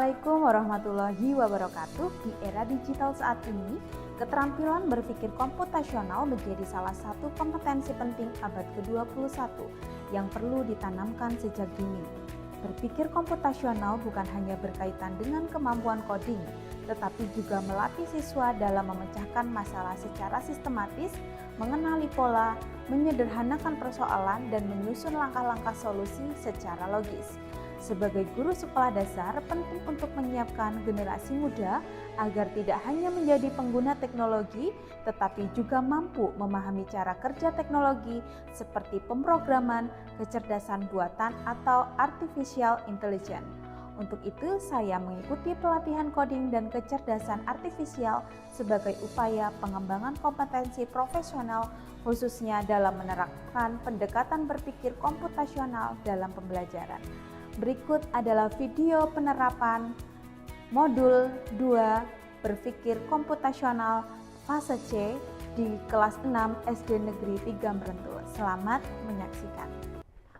Assalamualaikum warahmatullahi wabarakatuh. Di era digital saat ini, keterampilan berpikir komputasional menjadi salah satu kompetensi penting abad ke-21 yang perlu ditanamkan sejak dini. Berpikir komputasional bukan hanya berkaitan dengan kemampuan coding, tetapi juga melatih siswa dalam memecahkan masalah secara sistematis, mengenali pola, menyederhanakan persoalan, dan menyusun langkah-langkah solusi secara logis. Sebagai guru sekolah dasar, penting untuk menyiapkan generasi muda agar tidak hanya menjadi pengguna teknologi, tetapi juga mampu memahami cara kerja teknologi seperti pemrograman, kecerdasan buatan, atau artificial intelligence. Untuk itu, saya mengikuti pelatihan coding dan kecerdasan artifisial sebagai upaya pengembangan kompetensi profesional, khususnya dalam menerapkan pendekatan berpikir komputasional dalam pembelajaran. Berikut adalah video penerapan modul 2 berpikir komputasional fase C di kelas 6 SD Negeri 3 Merentul. Selamat menyaksikan.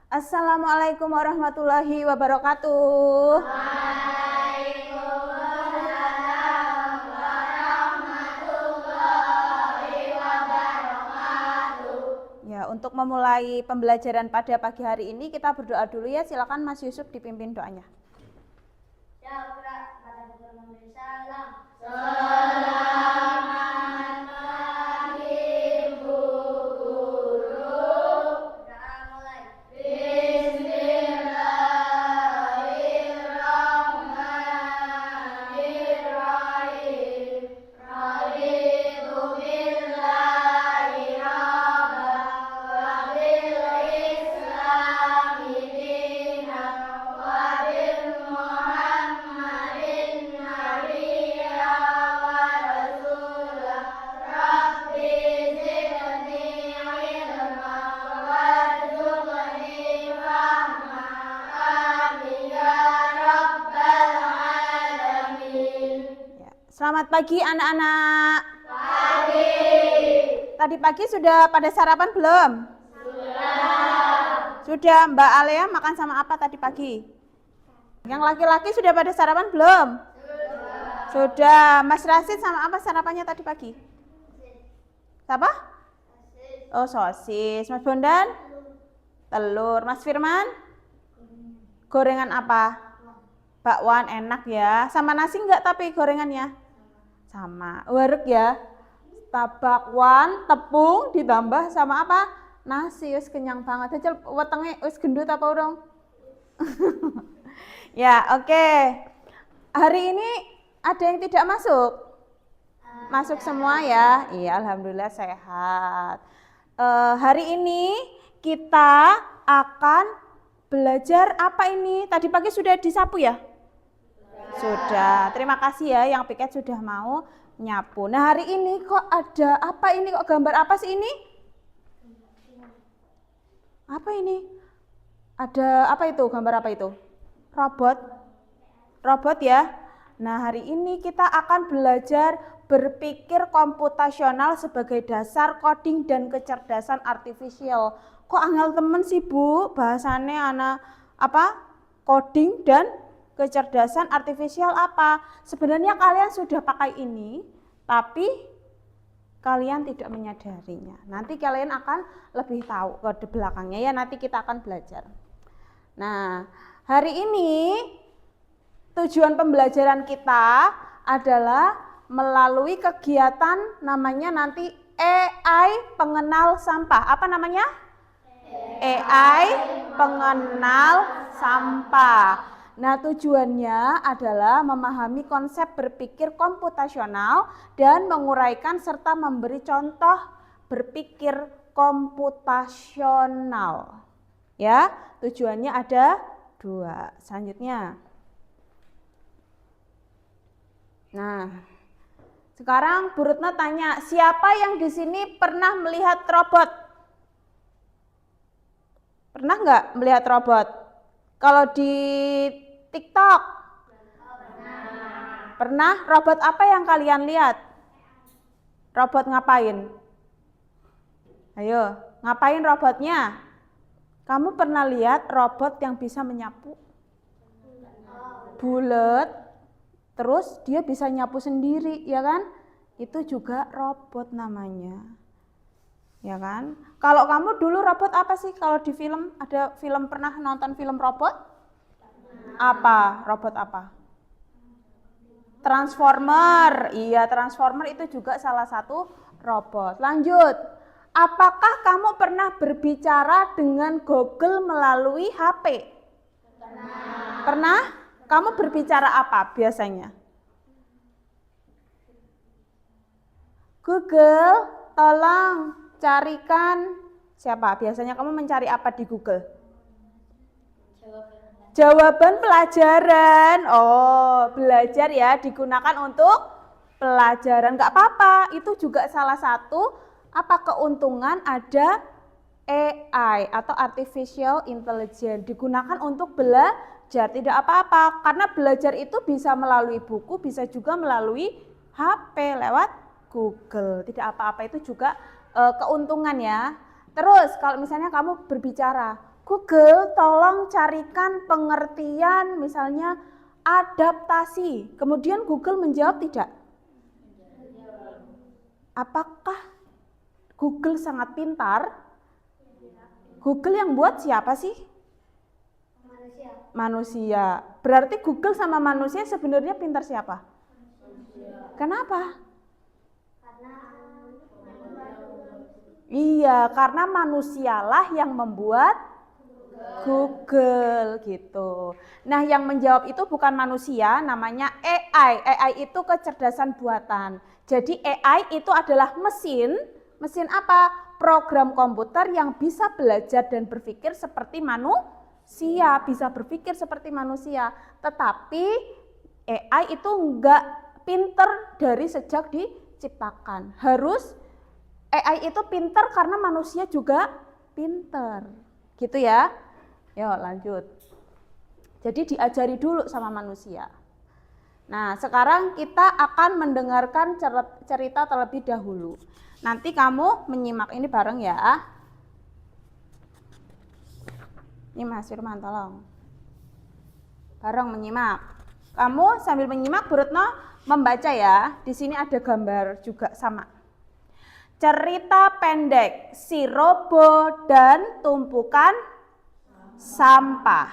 Assalamualaikum warahmatullahi wabarakatuh. Waalaikumsalam warahmatullahi wabarakatuh. Ya, untuk memulai pembelajaran pada pagi hari ini kita berdoa dulu ya. Silakan Mas Yusuf dipimpin doanya. Selamat pagi Bu Guru. Doa mulai. Bismillahirrahmanirrahim. Raditu billahi rabba wa bil islami dinan wa bil Muhammadin nabiyya wa rasulah. Rabbi zidni ilma warzuqni fahma. Amin ya rabbal alamin. Ya. Selamat pagi anak-anak. Pagi. Tadi pagi sudah pada sarapan belum? Sudah. Mbak Alea makan sama apa tadi pagi? Yang laki-laki sudah pada sarapan belum? Sudah. Mas Rasid sama apa sarapannya tadi pagi? Apa? Oh, sosis. Mas Bondan? Telur. Mas Firman? Gorengan apa? Bakwan, enak ya. Sama nasi enggak tapi gorengannya? Sama. Wareg ya. Bakwan, tepung ditambah sama apa? Nasi. Wis kenyang banget. Jajal wetenge wis gendut apa urung? Ya, oke. Hari ini ada yang tidak masuk? Masuk semua ya? Iya, alhamdulillah sehat. Hari ini kita akan belajar apa ini? Tadi pagi sudah disapu ya? Sudah. Terima kasih ya yang piket sudah mau nyapu. Nah, hari ini kok ada apa ini? Kok gambar apa sih ini? Apa ini? Ada apa itu? Gambar apa itu? Robot. Robot ya. Nah, hari ini kita akan belajar berpikir komputasional sebagai dasar coding dan kecerdasan artifisial. Kok angel temen sih Bu? Bahasannya anak apa? Coding dan kecerdasan artifisial apa? Sebenarnya kalian sudah pakai ini, tapi kalian tidak menyadarinya. Nanti kalian akan lebih tahu ke belakangnya ya, nanti kita akan belajar. Nah, hari ini tujuan pembelajaran kita adalah melalui kegiatan namanya nanti AI pengenal sampah. Apa namanya? AI pengenal sampah. Nah, tujuannya adalah memahami konsep berpikir komputasional dan menguraikan serta memberi contoh berpikir komputasional. Ya, tujuannya ada 2. Selanjutnya. Nah, sekarang Bu Retno tanya, siapa yang di sini pernah melihat robot? Pernah nggak melihat robot? Kalau di TikTok? Pernah. Robot apa yang kalian lihat? Robot ngapain? Ayo, ngapain robotnya? Kamu pernah lihat robot yang bisa menyapu? Bulat, Terus dia bisa nyapu sendiri, ya kan? Itu juga robot namanya. Ya kan? Kalau kamu dulu robot apa sih? Kalau di film, ada film, pernah nonton film robot? Apa? Robot apa? Transformer. Iya, Transformer itu juga salah satu robot. Lanjut. Apakah kamu pernah berbicara dengan Google melalui HP? Pernah? Kamu berbicara apa biasanya? Google, tolong carikan siapa? Biasanya kamu mencari apa di Google? Jawaban pelajaran. Oh, belajar ya, digunakan untuk pelajaran. Nggak apa-apa, itu juga salah satu keuntungan ada AI atau Artificial Intelligence. Digunakan untuk belajar, tidak apa-apa. Karena belajar itu bisa melalui buku, bisa juga melalui HP lewat Google. Tidak apa-apa, itu juga keuntungan ya. Terus kalau misalnya kamu berbicara, Google tolong carikan pengertian misalnya adaptasi. Kemudian Google menjawab tidak? Apakah Google sangat pintar? Google yang buat siapa sih? Manusia. Berarti Google sama manusia sebenarnya pintar siapa? Kenapa? Iya, karena manusialah yang membuat Google gitu. Nah, yang menjawab itu bukan manusia, namanya AI. AI itu kecerdasan buatan. Jadi AI itu adalah mesin apa? Program komputer yang bisa belajar dan berpikir seperti manusia, bisa berpikir seperti manusia. Tetapi AI itu enggak pinter dari sejak diciptakan. AI itu pinter karena manusia juga pinter. Gitu ya. Yuk lanjut. Jadi diajari dulu sama manusia. Nah, sekarang kita akan mendengarkan cerita terlebih dahulu. Nanti kamu menyimak ini bareng ya. Ini Mas Firman, tolong. Bareng menyimak. Kamu sambil menyimak, Bu Retno membaca ya. Di sini ada gambar juga sama. Cerita pendek si Robo dan tumpukan sampah.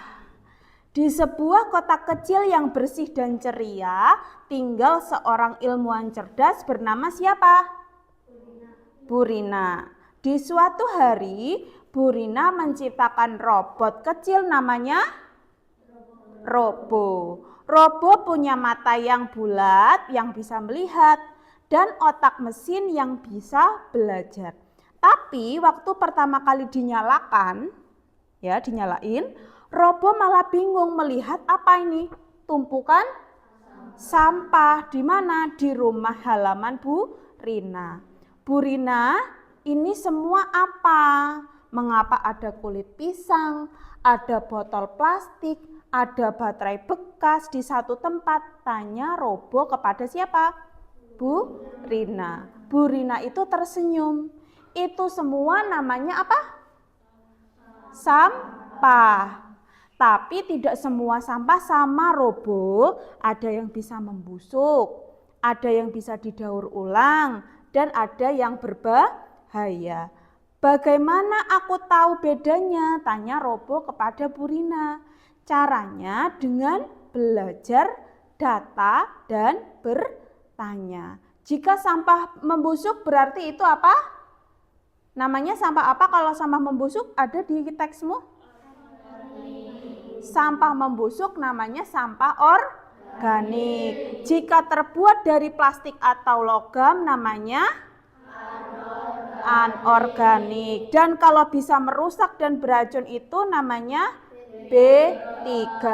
Di sebuah kota kecil yang bersih dan ceria, tinggal seorang ilmuwan cerdas bernama siapa? Burina. Di suatu hari, Burina menciptakan robot kecil namanya Robo. Robo punya mata yang bulat yang bisa melihat dan otak mesin yang bisa belajar. Tapi waktu pertama kali dinyalain, Robo malah bingung melihat apa ini? Tumpukan sampah. Di mana? Di rumah halaman Bu Rina. Bu Rina, ini semua apa? Mengapa ada kulit pisang, ada botol plastik, ada baterai bekas di satu tempat? Tanya Robo kepada siapa? Bu Rina. Bu Rina itu tersenyum. Itu semua namanya apa? Sampah. Tapi tidak semua sampah sama Robo. Ada yang bisa membusuk, ada yang bisa didaur ulang, dan ada yang berbahaya. Bagaimana aku tahu bedanya? Tanya Robo kepada Bu Rina. Caranya dengan belajar data dan bertanya. Jika sampah membusuk berarti itu apa? Namanya sampah apa kalau sampah membusuk? Ada di teksmu? Sampah membusuk namanya sampah organik. Jika terbuat dari plastik atau logam namanya anorganik. Dan kalau bisa merusak dan beracun itu namanya B3.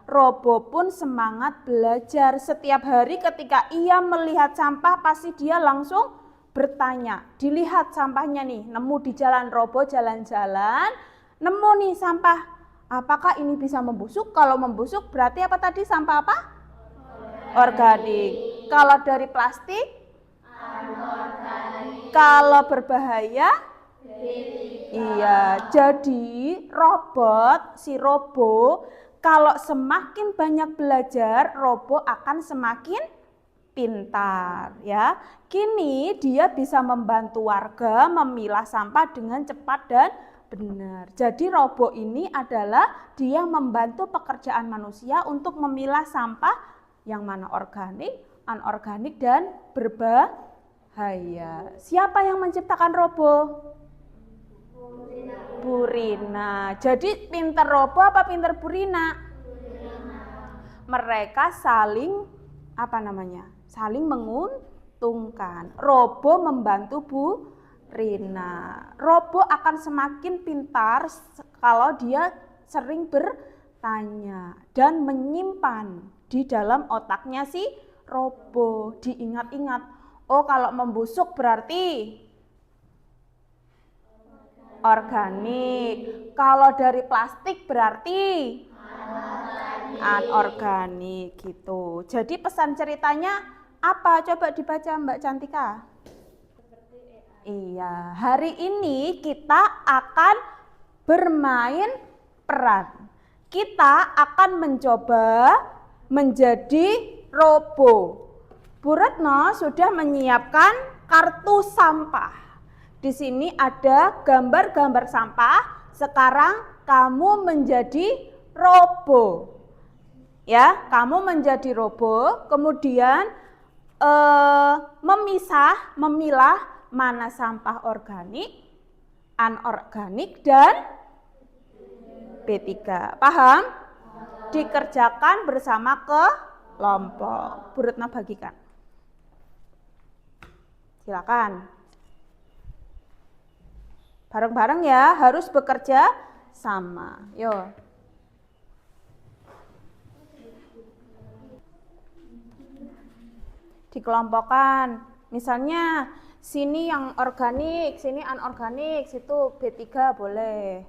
Robo pun semangat belajar. Setiap hari ketika ia melihat sampah pasti dia langsung bertanya. Dilihat sampahnya nih, nemu di jalan, Robo jalan-jalan, nemu nih sampah. Apakah ini bisa membusuk? Kalau membusuk berarti apa tadi? Sampah apa? Organik. Kalau dari plastik? Anorganik. Kalau berbahaya? Iya, jadi si Robo Kalau semakin banyak belajar, Robo akan semakin pintar ya. Kini dia bisa membantu warga memilah sampah dengan cepat dan benar. Jadi Robo ini adalah dia membantu pekerjaan manusia untuk memilah sampah yang mana organik, anorganik dan berbahaya. Siapa yang menciptakan Robo? Burina. Jadi pinter Robo apa pinter Burina? Mereka saling saling menguntungkan. Robo membantu Burina. Robo akan semakin pintar kalau dia sering bertanya dan menyimpan di dalam otaknya si Robo. Diingat-ingat. Oh, kalau membusuk berarti organik. Kalau dari plastik berarti anorganik gitu. Jadi pesan ceritanya apa? Coba dibaca Mbak Cantika. Iya, hari ini kita akan bermain peran. Kita akan mencoba menjadi Robo. Bu Retno sudah menyiapkan kartu sampah. Di sini ada gambar-gambar sampah. Sekarang kamu menjadi Robo. Ya, kamu menjadi Robo, kemudian memilah mana sampah organik, anorganik dan B3. Paham? Dikerjakan bersama kelompok. Bu Retno bagikan. Silakan. Bareng-bareng ya, harus bekerja sama. Yo. Dikelompokkan. Misalnya sini yang organik, sini anorganik, situ B3 boleh.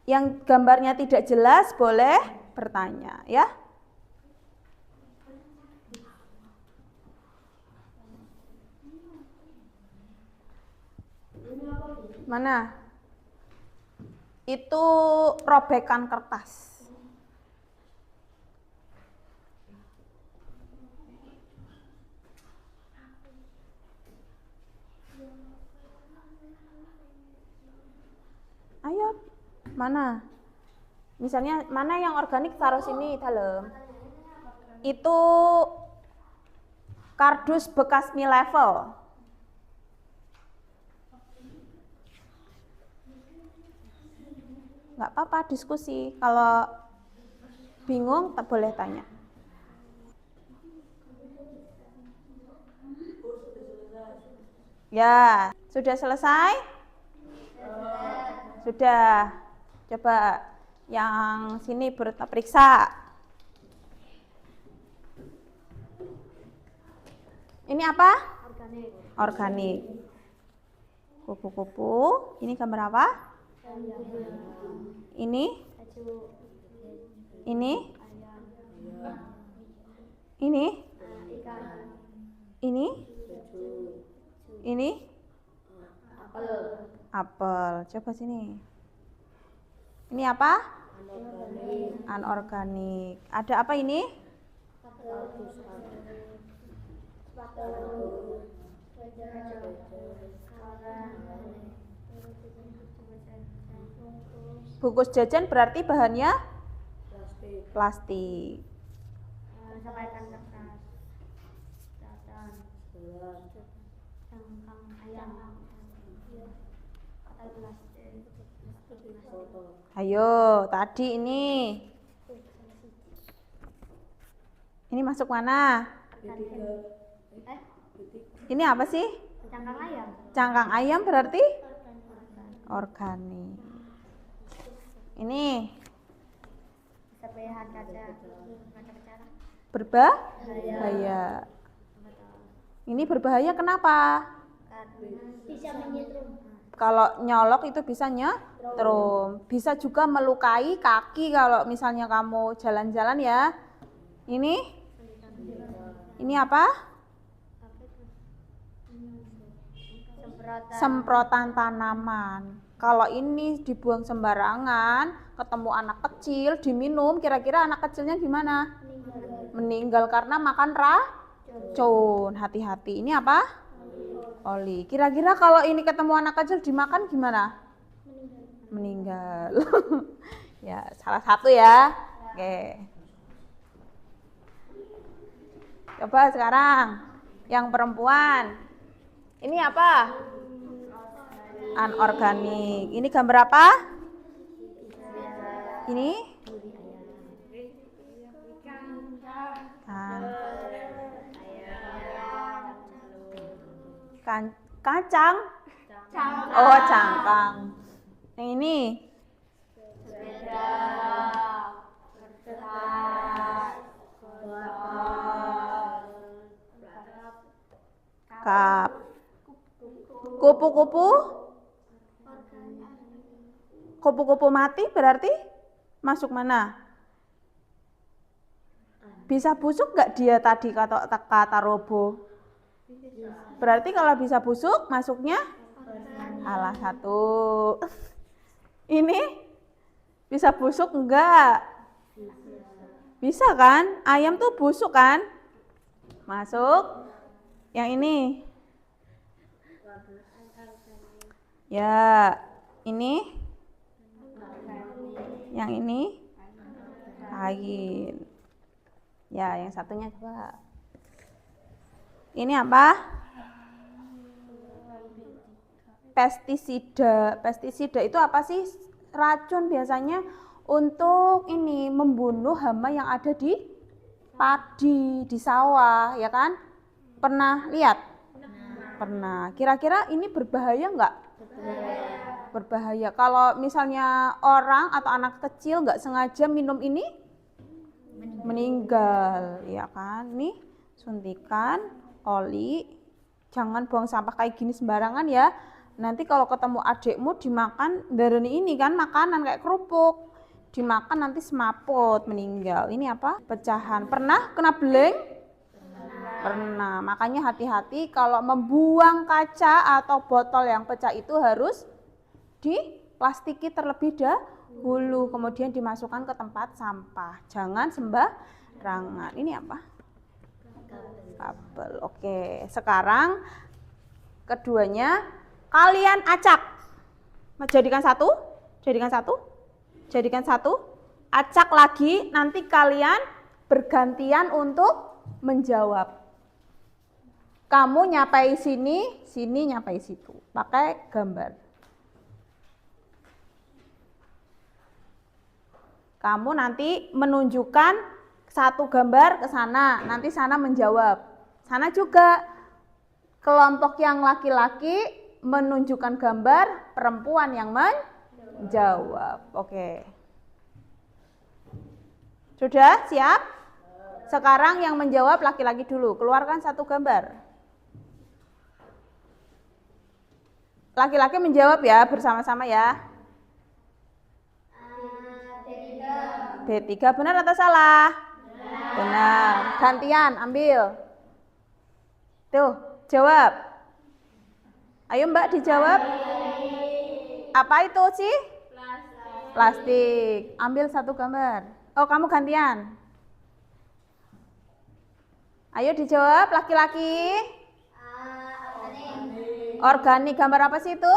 Yang gambarnya tidak jelas boleh bertanya ya. Mana? Itu robekan kertas. Ayo, mana? Misalnya mana yang organik taruh sini dalam. Itu kardus bekas Mi Level. Nggak apa-apa diskusi. Kalau bingung tak boleh tanya. Ya, sudah selesai? Sudah. Coba yang sini periksa. Ini apa? Organik. Organik. Kupu-kupu. Ini gambar apa? Ini? Ini? Ini? Ini? Ini? Apel. Coba sini. Ini apa? Anorganik. Ada apa ini? Bungkus jajan berarti bahannya plastik. Sampaikan kertas. Cangkang ayam. Ayo, tadi ini. Ini masuk mana? Ini apa sih? Cangkang ayam. Cangkang ayam berarti organik. Ini Serpihan kaca. berbahaya. Ini berbahaya kenapa? Bisa menyetrum. Kalau nyolok itu bisa nyetrum. Bisa juga melukai kaki kalau misalnya kamu jalan-jalan ya. Ini apa? semprotan tanaman. Kalau ini dibuang sembarangan, ketemu anak kecil, diminum, kira-kira anak kecilnya gimana? Meninggal karena makan racun. Hati-hati. Ini apa? Oli. Kira-kira kalau ini ketemu anak kecil dimakan gimana? Meninggal. Ya, salah satu ya. Oke. Coba sekarang yang perempuan. Ini apa? Anorganik. Ini gambar apa? Ini? Kacang? Oh, cangkang. Yang ini? Kap. Kupu-kupu? Kupu-kupu mati berarti masuk mana? Bisa busuk nggak dia tadi kata Robo? Berarti kalau bisa busuk masuknya? Alah satu. Ini bisa busuk enggak? Bisa kan? Ayam tuh busuk kan? Masuk. Yang ini? Ya, ini? Yang ini? Kain. Ya, yang satunya coba. Ini apa? Pestisida. Pestisida itu apa sih? Racun biasanya untuk ini membunuh hama yang ada di padi, di sawah, ya kan? Pernah lihat? Pernah. Kira-kira ini berbahaya enggak? Berbahaya. Kalau misalnya orang atau anak kecil nggak sengaja minum ini, meninggal, ya kan? Nih, suntikan oli. Jangan buang sampah kayak gini sembarangan ya. Nanti kalau ketemu adikmu dimakan dari ini kan makanan kayak kerupuk. Dimakan nanti semaput, meninggal. Ini apa? Pecahan. Pernah kena blank? Pernah. Makanya hati-hati kalau membuang kaca atau botol yang pecah itu harus diplastiki terlebih dahulu, kemudian dimasukkan ke tempat sampah. Jangan sembarangan. Ini apa? Kabel. Oke, sekarang keduanya kalian acak. Jadikan satu. Acak lagi, nanti kalian bergantian untuk menjawab. Kamu nyapai sini, sini nyapai situ. Pakai gambar. Kamu nanti menunjukkan satu gambar ke sana, nanti sana menjawab. Sana juga kelompok yang laki-laki menunjukkan gambar, perempuan yang menjawab. Oke. Sudah siap? Sekarang yang menjawab laki-laki dulu. Keluarkan satu gambar. Laki-laki menjawab ya, bersama-sama ya. B3 benar atau salah? Benar. Gantian, ambil. Tuh, jawab. Ayo Mbak dijawab. Apa itu sih? Plastik. Ambil satu gambar. Oh, kamu gantian. Ayo dijawab laki-laki. Organik. Gambar apa sih itu?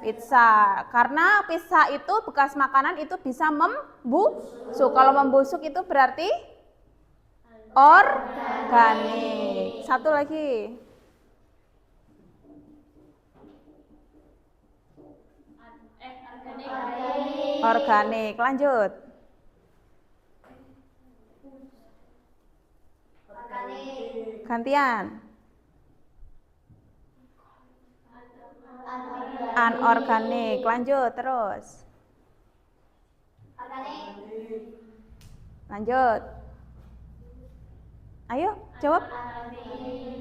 Pizza. Karena pizza itu bekas makanan itu bisa membusuk. Kalau membusuk itu berarti organik. Satu lagi. Organik. Lanjut. Gantian. Anorganik. Lanjut terus. Lanjut. Ayo jawab.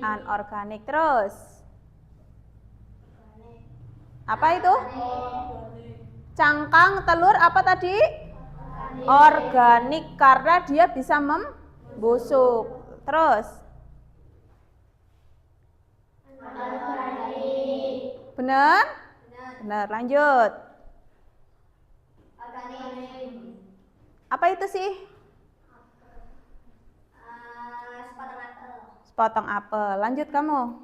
Anorganik. Terus. Apa itu? Cangkang, telur, apa tadi? Organik karena dia bisa membusuk. Terus. Benar? Benar, lanjut. Organik. Apa itu sih? Sepotong apel. Sepotong apel. Lanjut kamu.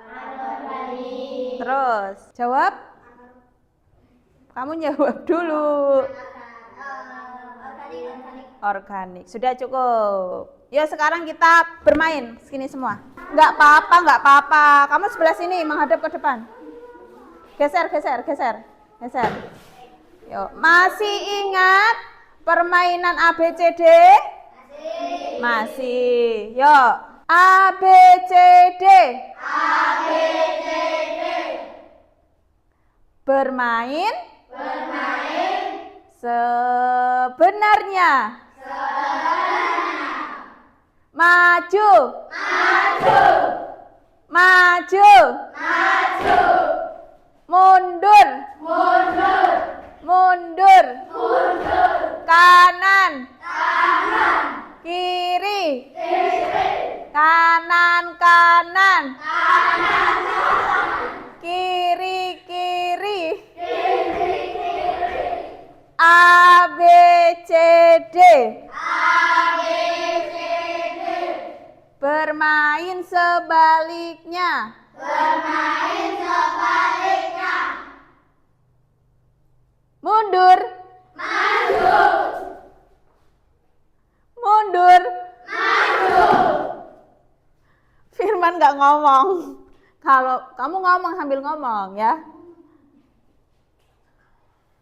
Organik. Terus, jawab. Kamu jawab dulu. Organik. Sudah cukup. Ya sekarang kita bermain. Sini semua. Nggak apa-apa. Kamu sebelah sini menghadap ke depan. Geser. Yuk, masih ingat permainan ABCD? Masih. Yuk, ABCD. Bermain. Sebenarnya. Maju. Mundur. Kanan. Kiri. Kanan. Kiri. A B C D. Bermain sebaliknya. Mundur. Firman nggak ngomong. Kalau kamu ngomong sambil ngomong ya.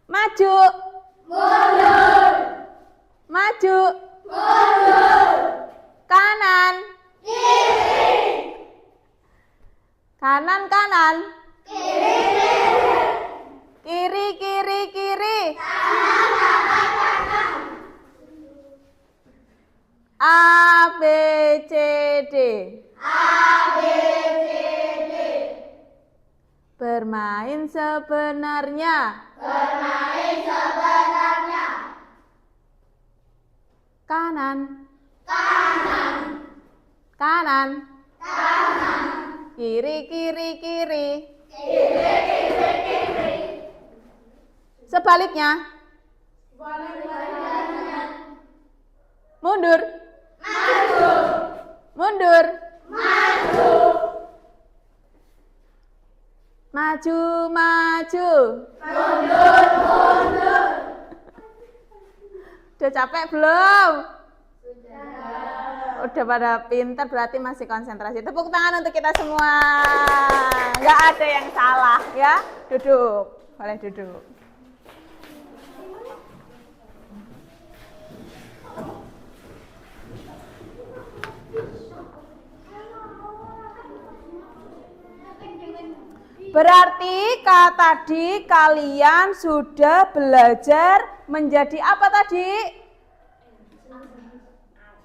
Maju. Kanan. Kanan. Kiri. A B C D. Bermain sebenarnya. Kanan. Kiri. Sebaliknya. Mundur. Maju. Udah capek belum? Udah pada pintar, berarti masih konsentrasi. Tepuk tangan untuk kita semua. Nggak ada yang salah ya. Duduk. Boleh duduk. Berarti tadi kalian sudah belajar menjadi apa tadi?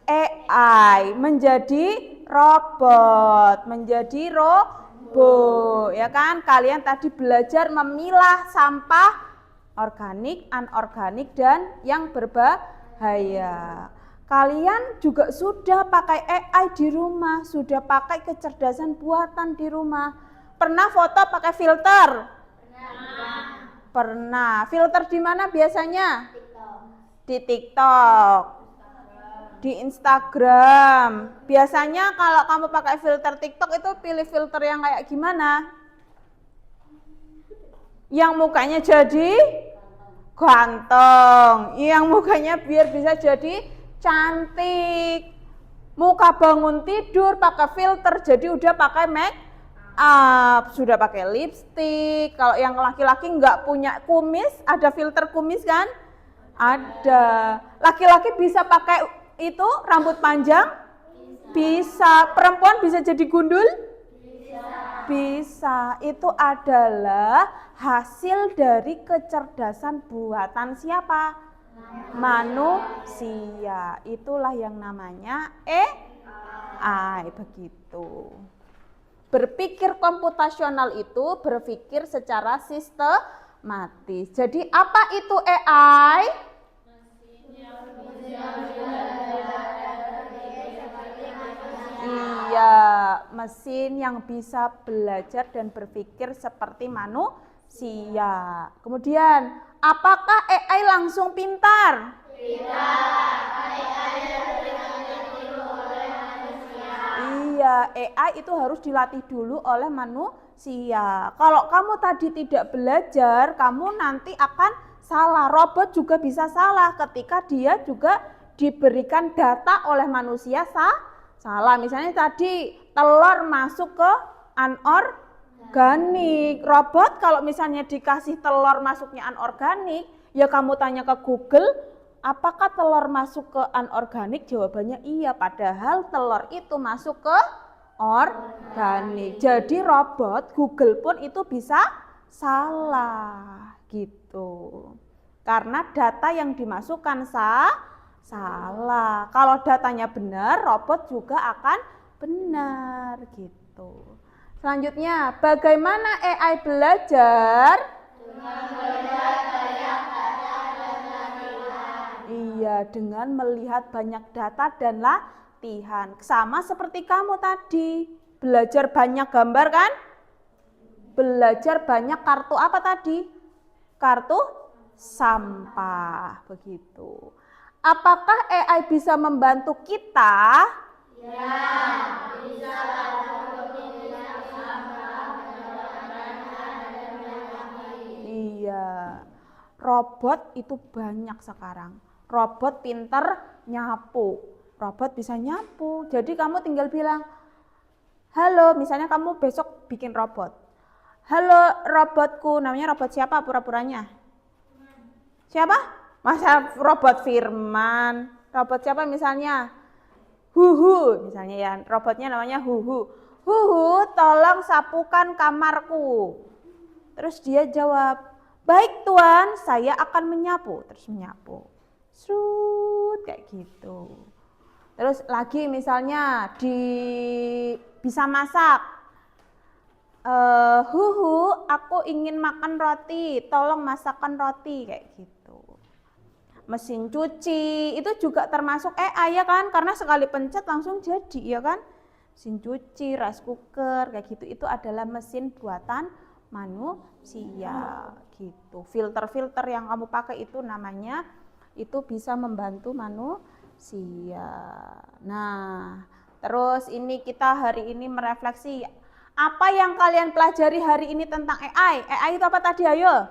AI, menjadi robot, ya kan? Kalian tadi belajar memilah sampah organik, anorganik, dan yang berbahaya. Kalian juga sudah pakai AI di rumah, sudah pakai kecerdasan buatan di rumah. Pernah foto pakai filter? Pernah. Filter di mana biasanya? Di TikTok. Di Instagram. Biasanya kalau kamu pakai filter TikTok itu pilih filter yang kayak gimana? Yang mukanya jadi ganteng. Yang mukanya biar bisa jadi cantik. Muka bangun tidur pakai filter, jadi udah pakai make up, sudah pakai lipstick. Kalau yang laki-laki nggak punya kumis, ada filter kumis kan? Ada. Laki-laki bisa pakai itu rambut panjang? Bisa. Perempuan bisa jadi gundul? Bisa. Itu adalah hasil dari kecerdasan buatan siapa? Manusia. Itulah yang namanya AI, begitu. Berpikir komputasional itu berpikir secara sistematis. Jadi apa itu AI? Iya, mesin yang bisa belajar dan berpikir seperti manusia. Kemudian, apakah AI langsung pintar? Iya, AI itu harus dilatih dulu oleh manusia. Kalau kamu tadi tidak belajar, kamu nanti akan salah. Robot juga bisa salah ketika dia juga diberikan data oleh manusia salah. Misalnya tadi telur masuk ke anorganik. Robot kalau misalnya dikasih telur masuknya anorganik, ya kamu tanya ke Google, apakah telur masuk ke anorganik? Jawabannya iya, padahal telur itu masuk ke organik. Jadi robot Google pun itu bisa salah gitu. Karena data yang dimasukkan salah. Kalau datanya benar, robot juga akan benar gitu. Selanjutnya, bagaimana AI belajar? Iya, dengan melihat banyak data dan latihan. Sama seperti kamu tadi, belajar banyak gambar kan? Belajar banyak kartu apa tadi? Kartu sampah, begitu. Apakah AI bisa membantu kita? Ya, bisa Iya, robot itu banyak sekarang. Robot pinter nyapu. Robot bisa nyapu. Jadi kamu tinggal bilang, halo, misalnya kamu besok bikin robot. Halo robotku, namanya robot siapa pura-puranya? Siapa? Masa robot Firman? Robot siapa misalnya? Huhu, misalnya ya, robotnya namanya Huhu. Huhu, tolong sapukan kamarku. Terus dia jawab, baik Tuan, saya akan menyapu. Terus menyapu. Srut, kayak gitu. Terus lagi misalnya bisa masak. Huhu, aku ingin makan roti, tolong masakkan roti, kayak gitu. Mesin cuci itu juga termasuk AI ya kan, karena sekali pencet langsung jadi ya kan. Mesin cuci, rice cooker, kayak gitu, itu adalah mesin buatan manusia gitu. Filter-filter yang kamu pakai itu namanya, itu bisa membantu manusia. Nah, terus ini kita hari ini merefleksi, apa yang kalian pelajari hari ini tentang AI? AI itu apa tadi, ayo?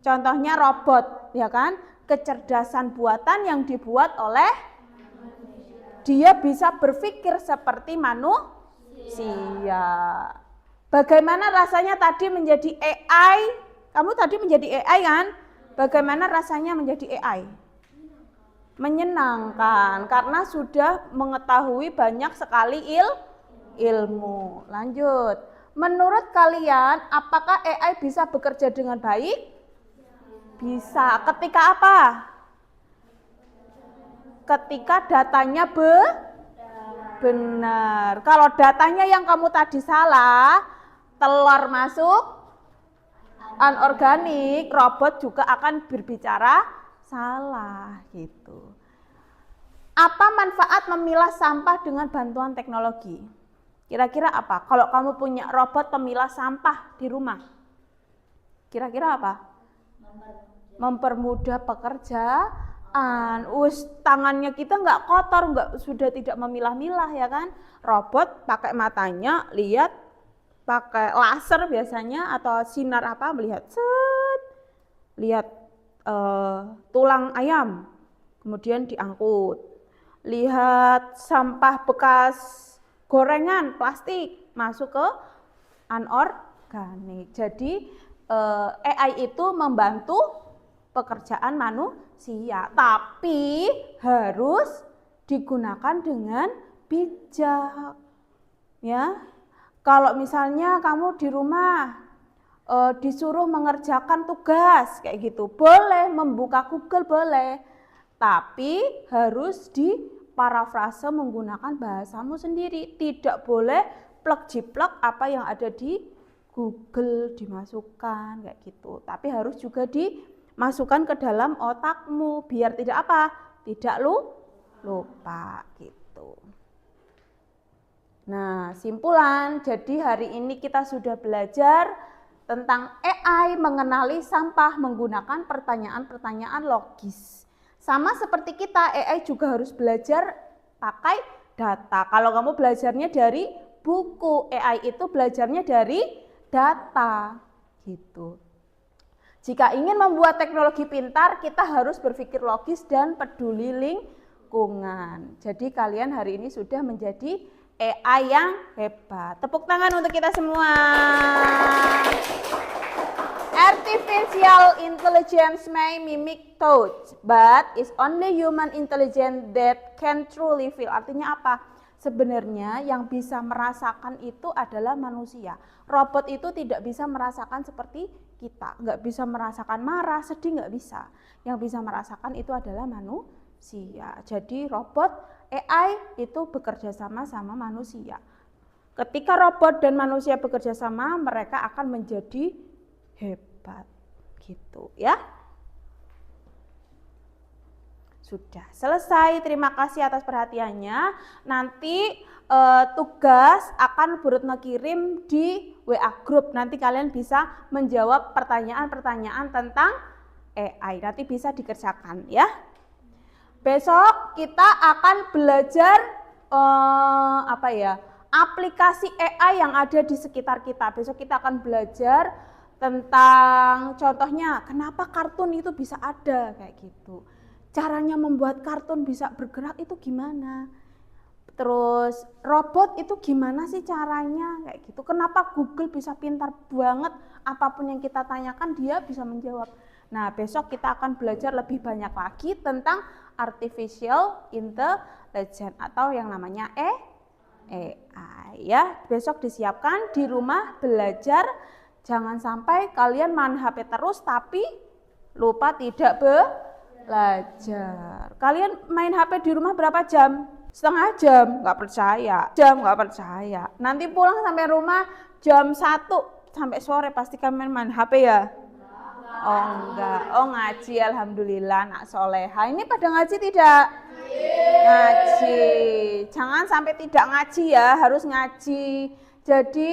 Contohnya robot, ya kan? Kecerdasan buatan yang dibuat oleh dia bisa berpikir seperti manusia. Bagaimana rasanya tadi menjadi AI? Kamu tadi menjadi AI kan? Bagaimana rasanya menjadi AI? Menyenangkan, karena sudah mengetahui banyak sekali ilmu. Lanjut. Menurut kalian, apakah AI bisa bekerja dengan baik? Bisa. Ketika apa? Ketika datanya benar. Kalau datanya yang kamu tadi salah, telur masuk anorganik, robot juga akan berbicara salah gitu. Apa manfaat memilah sampah dengan bantuan teknologi? Kira-kira apa? Kalau kamu punya robot pemilah sampah di rumah, kira-kira apa? Mempermudah pekerjaan. Tangannya kita nggak kotor, sudah tidak memilah-milah ya kan. Robot pakai matanya lihat, pakai laser biasanya atau sinar apa, melihat lihat tulang ayam, kemudian diangkut. Lihat sampah bekas gorengan plastik masuk ke anorganik. Jadi AI itu membantu pekerjaan manusia, tapi harus digunakan dengan bijak. Ya, kalau misalnya kamu di rumah disuruh mengerjakan tugas kayak gitu, boleh membuka Google boleh, tapi harus diparafrase menggunakan bahasamu sendiri. Tidak boleh plek-jiplek apa yang ada di Google dimasukkan kayak gitu, tapi harus juga dimasukkan ke dalam otakmu biar tidak apa? Tidak lupa gitu. Nah, simpulan, jadi hari ini kita sudah belajar tentang AI mengenali sampah menggunakan pertanyaan-pertanyaan logis. Sama seperti kita, AI juga harus belajar pakai data. Kalau kamu belajarnya dari buku, AI itu belajarnya dari data, gitu. Jika ingin membuat teknologi pintar, kita harus berpikir logis dan peduli lingkungan. Jadi kalian hari ini sudah menjadi AI yang hebat. Tepuk tangan untuk kita semua. Artificial intelligence may mimic thoughts, but it's only human intelligence that can truly feel. Artinya apa? Sebenarnya yang bisa merasakan itu adalah manusia. Robot itu tidak bisa merasakan seperti kita, nggak bisa merasakan marah, sedih, nggak bisa. Yang bisa merasakan itu adalah manusia. Jadi robot AI itu bekerja sama manusia. Ketika robot dan manusia bekerja sama, mereka akan menjadi hebat, gitu ya. Sudah selesai, terima kasih atas perhatiannya. Nanti tugas akan Bu Retno kirim di WA Group. Nanti kalian bisa menjawab pertanyaan-pertanyaan tentang AI. Nanti bisa dikerjakan ya. Besok kita akan belajar aplikasi AI yang ada di sekitar kita. Besok kita akan belajar tentang contohnya kenapa kartun itu bisa ada kayak gitu. Caranya membuat kartun bisa bergerak itu gimana? Terus robot itu gimana sih caranya kayak gitu. Kenapa Google bisa pintar banget, apapun yang kita tanyakan dia bisa menjawab. Nah, besok kita akan belajar lebih banyak lagi tentang artificial intelligence atau yang namanya AI ya. Besok disiapkan di rumah belajar. Jangan sampai kalian main HP terus tapi lupa tidak belajar. Kalian main HP di rumah berapa jam? Setengah jam, nggak percaya. Nanti pulang sampai rumah jam 1 sampai sore pasti kalian main HP ya? Oh enggak, oh ngaji, alhamdulillah nak soleha. Ini pada ngaji tidak? Ngaji. Jangan sampai tidak ngaji ya, harus ngaji. Jadi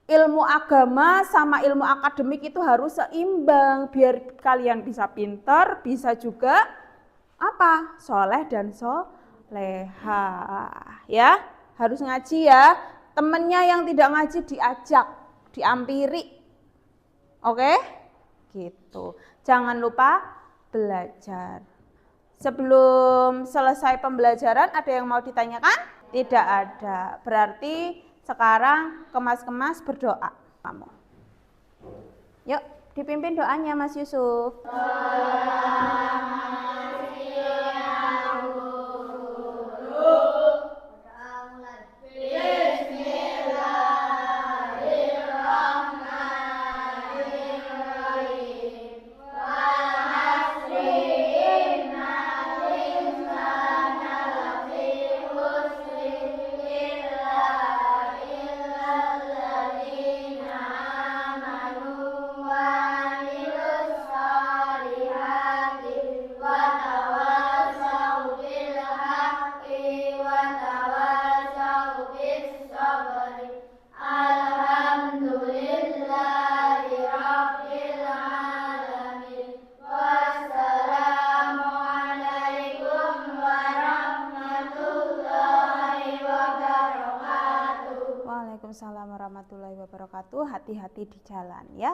ilmu agama sama ilmu akademik itu harus seimbang biar kalian bisa pintar, bisa juga apa? Soleh dan soleha. Ya, harus ngaji ya. Temennya yang tidak ngaji diajak, diampiri. Oke? Gitu. Jangan lupa belajar. Sebelum selesai pembelajaran ada yang mau ditanyakan? Tidak ada. Berarti sekarang kemas-kemas berdoa kamu. Yuk, dipimpin doanya Mas Yusuf. Waalaikumsalam warahmatullahi wabarakatuh. Hati-hati di jalan ya.